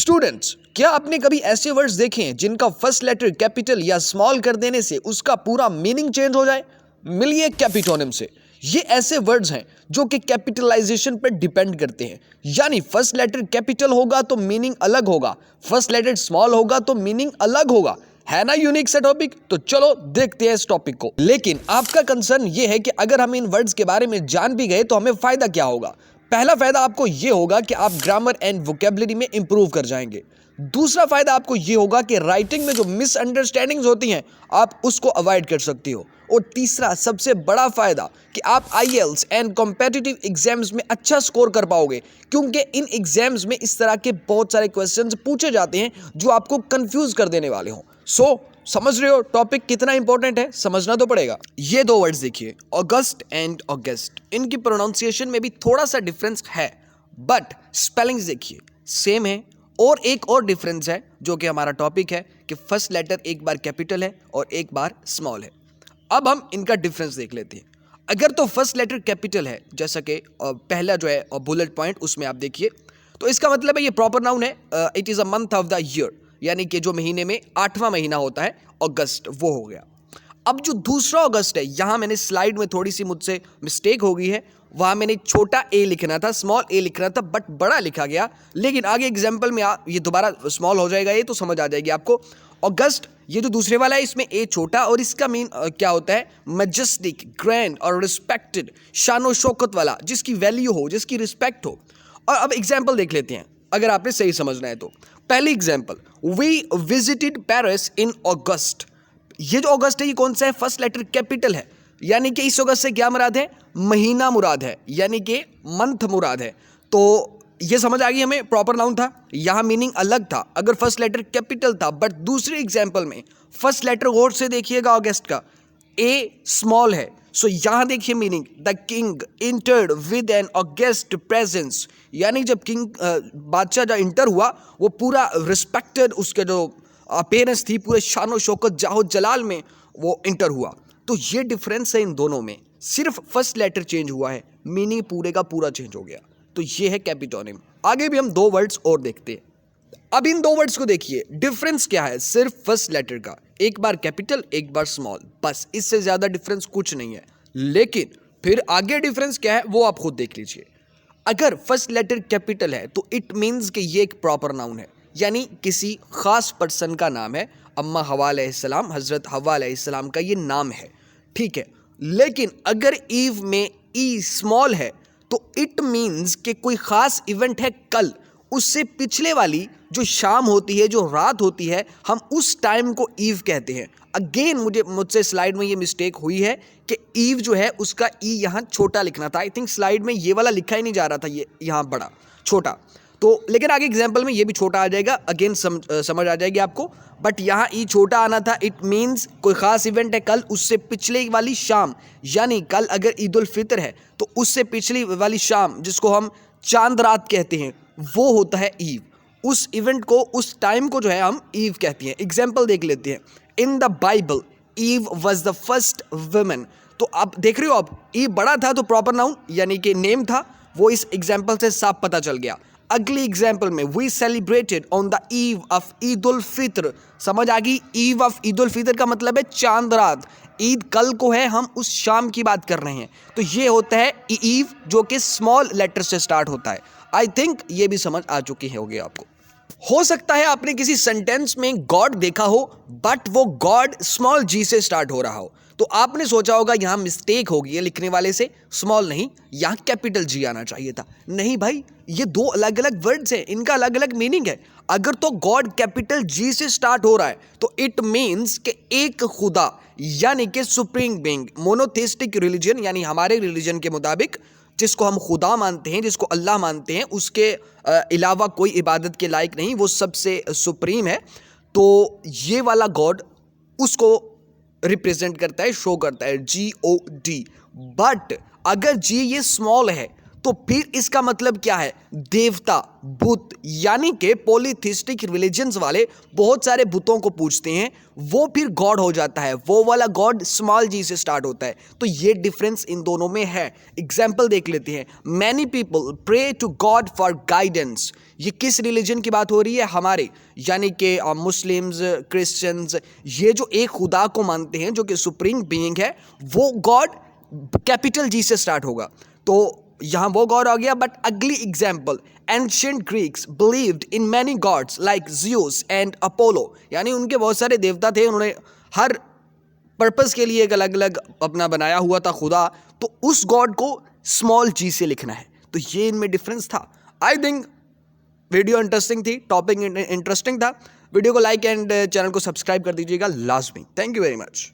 Students, क्या आपने कभी ऐसे वर्ड्स देखे हैं जिनका फर्स्ट लेटर कैपिटल या स्मॉल कर देने से उसका पूरा मीनिंग चेंज हो जाए? मिलिए कैपिटोनिम से। ये ऐसे वर्ड्स हैं जो कि कैपिटलाइजेशन पर डिपेंड करते हैं, यानी फर्स्ट लेटर कैपिटल होगा तो मीनिंग अलग होगा, फर्स्ट लेटर स्मॉल होगा तो मीनिंग अलग होगा। है ना यूनिक सा टॉपिक? तो चलो देखते हैं इस टॉपिक को। लेकिन आपका कंसर्न ये है कि अगर हम इन वर्ड्स के बारे में जान भी गए तो हमें फायदा क्या होगा? पहला फायदा आपको यह होगा कि आप ग्रामर एंड वोकेबलरी में इंप्रूव कर जाएंगे। दूसरा फायदा आपको यह होगा कि राइटिंग में जो मिसअंडरस्टैंडिंग्स होती हैं आप उसको अवॉइड कर सकते हो। और तीसरा सबसे बड़ा फायदा कि आप आईएलटीएस एंड कॉम्पिटिटिव एग्जाम्स में अच्छा स्कोर कर पाओगे, क्योंकि इन एग्जाम्स में इस तरह के बहुत सारे क्वेश्चंस पूछे जाते हैं जो आपको कंफ्यूज कर देने वाले हों। समझ रहे हो टॉपिक कितना इंपॉर्टेंट है? समझना तो पड़ेगा। ये दो वर्ड्स देखिए, अगस्त एंड ऑगस्ट। इनकी प्रोनाउंसिएशन में भी थोड़ा सा डिफरेंस है, बट स्पेलिंग्स देखिए सेम है। और एक और डिफरेंस है जो कि हमारा टॉपिक है कि फर्स्ट लेटर एक बार कैपिटल है और एक बार स्मॉल है। अब हम इनका डिफरेंस देख लेते हैं। अगर तो फर्स्ट लेटर कैपिटल है, जैसा कि पहला जो है बुलेट पॉइंट, उसमें आप देखिए, तो इसका मतलब है ये प्रॉपर नाउन है। It is a month of the year, यानी कि जो महीने में 8वां महीना होता है अगस्त, वो हो गया। अब जो दूसरा अगस्त है, यहाँ मैंने स्लाइड में थोड़ी सी मुझसे मिस्टेक हो गई है, वहाँ मैंने छोटा ए लिखना था, स्मॉल ए लिखना था, बट बड़ा लिखा गया। लेकिन आगे एग्जाम्पल में ये दोबारा स्मॉल हो जाएगा, ये तो समझ आ जाएगी आपको। अगस्त ये जो दूसरे वाला है, इसमें ए छोटा, और इसका मीन क्या होता है? मैजेस्टिक, ग्रैंड और रिस्पेक्टेड, शानो शौकत वाला, जिसकी वैल्यू हो, जिसकी रिस्पेक्ट हो। और अब एग्जाम्पल देख लेते हैं अगर आपने सही समझना है तो। पहली एग्जाम्पल, वी विजिटेड पेरिस इन अगस्त। ये जो अगस्त है ये कौन सा है? फर्स्ट लेटर कैपिटल है, यानी कि इस अगस्त से क्या मुराद है? महीना मुराद है, यानी कि मंथ मुराद है। तो ये समझ आ गई हमें, प्रॉपर नाउन था, यहाँ मीनिंग अलग था अगर फर्स्ट लेटर कैपिटल था। बट दूसरे एग्जाम्पल में फर्स्ट लेटर गौर से देखिएगा, अगस्त का ए स्मॉल है। सो यहाँ देखिए meaning, the king entered with an august presence, यानी जब किंग बादशाह जब इंटर हुआ वो पूरा रिस्पेक्टेड, उसके जो अपीयरेंस थी पूरे शानो शौकत जाहो जलाल में वो इंटर हुआ। तो ये डिफरेंस है इन दोनों में, सिर्फ फर्स्ट लेटर चेंज हुआ है, मीनिंग पूरे का पूरा चेंज हो गया। तो ये है कैपिटोनिम। आगे भी हम दो वर्ड्स और देखते हैं। अब इन दो वर्ड्स को देखिए, डिफरेंस क्या है? सिर्फ फर्स्ट लेटर का, एक बार कैपिटल एक बार स्मॉल, बस, इससे ज्यादा डिफरेंस कुछ नहीं है। लेकिन फिर आगे डिफरेंस क्या है वो आप खुद देख लीजिए। अगर फर्स्ट लेटर कैपिटल है तो इट मीन्स कि ये एक प्रॉपर नाउन है, यानी किसी खास पर्सन का नाम है। अम्मा हवा अलैहिस्सलाम, हजरत हवा अलैहिस्सलाम का ये नाम है, ठीक है। लेकिन अगर ईव में ई स्मॉल है तो इट मीन्स कि कोई खास इवेंट है कल, उससे पिछले वाली जो शाम होती है, जो रात होती है, हम उस टाइम को ईव कहते हैं। अगेन मुझसे स्लाइड में ये मिस्टेक हुई है कि ईव जो है उसका ई यहाँ छोटा लिखना था। आई थिंक स्लाइड में ये वाला लिखा ही नहीं जा रहा था, ये यहाँ बड़ा छोटा। तो लेकिन आगे एग्जाम्पल में ये भी छोटा आ जाएगा, अगेन समझ आ जाएगी आपको। बट यहाँ ई छोटा आना था। इट मीन्स कोई खास इवेंट है कल, उससे पिछले वाली शाम, यानी कल अगर ईद उल फितर है तो उससे पिछली वाली शाम, जिसको हम चांद रात कहते हैं, वो होता है ईव। उस इवेंट को, उस टाइम को जो है हम ईव कहते हैं। एग्जाम्पल देख लेते हैं। In the Bible Eve was the first woman. तो आप देख रहे हो, अब ईव बड़ा था तो प्रॉपर नाउन यानी कि नेम था, वो इस एग्जाम्पल से साफ पता चल गया। अगली एग्जाम्पल में we celebrated on the eve of Eid ul Fitr. समझ आ गई? ईव ऑफ ईद उल फितर का मतलब है चांद रात, ईद कल को है, हम उस शाम की बात कर रहे हैं। तो ये होता है ईव, जो कि स्मॉल लेटर से स्टार्ट होता है। आई थिंक ये भी समझ आ चुकी होगी आपको। हो सकता है आपने किसी सेंटेंस में गॉड देखा हो, बट वो गॉड स्मॉल जी से स्टार्ट हो रहा हो, तो आपने सोचा होगा यहाँ मिस्टेक होगी है लिखने वाले से, स्मॉल नहीं, यहाँ कैपिटल जी आना चाहिए था। नहीं भाई, ये दो अलग अलग वर्ड्स हैं, इनका अलग अलग मीनिंग है। अगर तो गॉड कैपिटल जी से स्टार्ट हो रहा है तो इट मीन्स कि एक खुदा, यानी कि सुप्रीम बीइंग, मोनोथेइस्टिक रिलीजन, यानी हमारे रिलीजन के मुताबिक जिसको हम खुदा मानते हैं, जिसको अल्लाह मानते हैं, उसके अलावा कोई इबादत के लायक नहीं, वो सबसे सुप्रीम है। तो ये वाला गॉड उसको रिप्रेजेंट करता है, शो करता है, GOD। बट अगर जी ये स्मॉल है तो फिर इसका मतलब क्या है? देवता, भूत, यानी कि पॉलीथिस्टिक रिलीजन्स वाले बहुत सारे भूतों को पूजते हैं, वो फिर गॉड हो जाता है। वो वाला गॉड स्मॉल जी से स्टार्ट होता है। तो ये डिफरेंस इन दोनों में है। एग्जाम्पल देख लेते हैं। Many people pray to God for guidance. ये किस रिलीजन की बात हो रही है? हमारे, यानी कि मुस्लिम्स, क्रिश्चियंस, ये जो एक खुदा को मानते हैं जो कि सुप्रीम बीइंग है, वो गॉड कैपिटल जी से स्टार्ट होगा। तो यहाँ वो गॉड आ गया। बट अगली example, ancient Greeks believed in many gods like Zeus and Apollo, यानी उनके बहुत सारे देवता थे, उन्होंने हर पर्पस के लिए एक अलग अलग अपना बनाया हुआ था खुदा। तो उस गॉड को स्मॉल जी से लिखना है। तो ये इनमें डिफरेंस था। आई थिंक वीडियो इंटरेस्टिंग थी, टॉपिक इंटरेस्टिंग था। वीडियो को लाइक एंड चैनल को सब्सक्राइब कर दीजिएगा लाजमी। Thank you very much.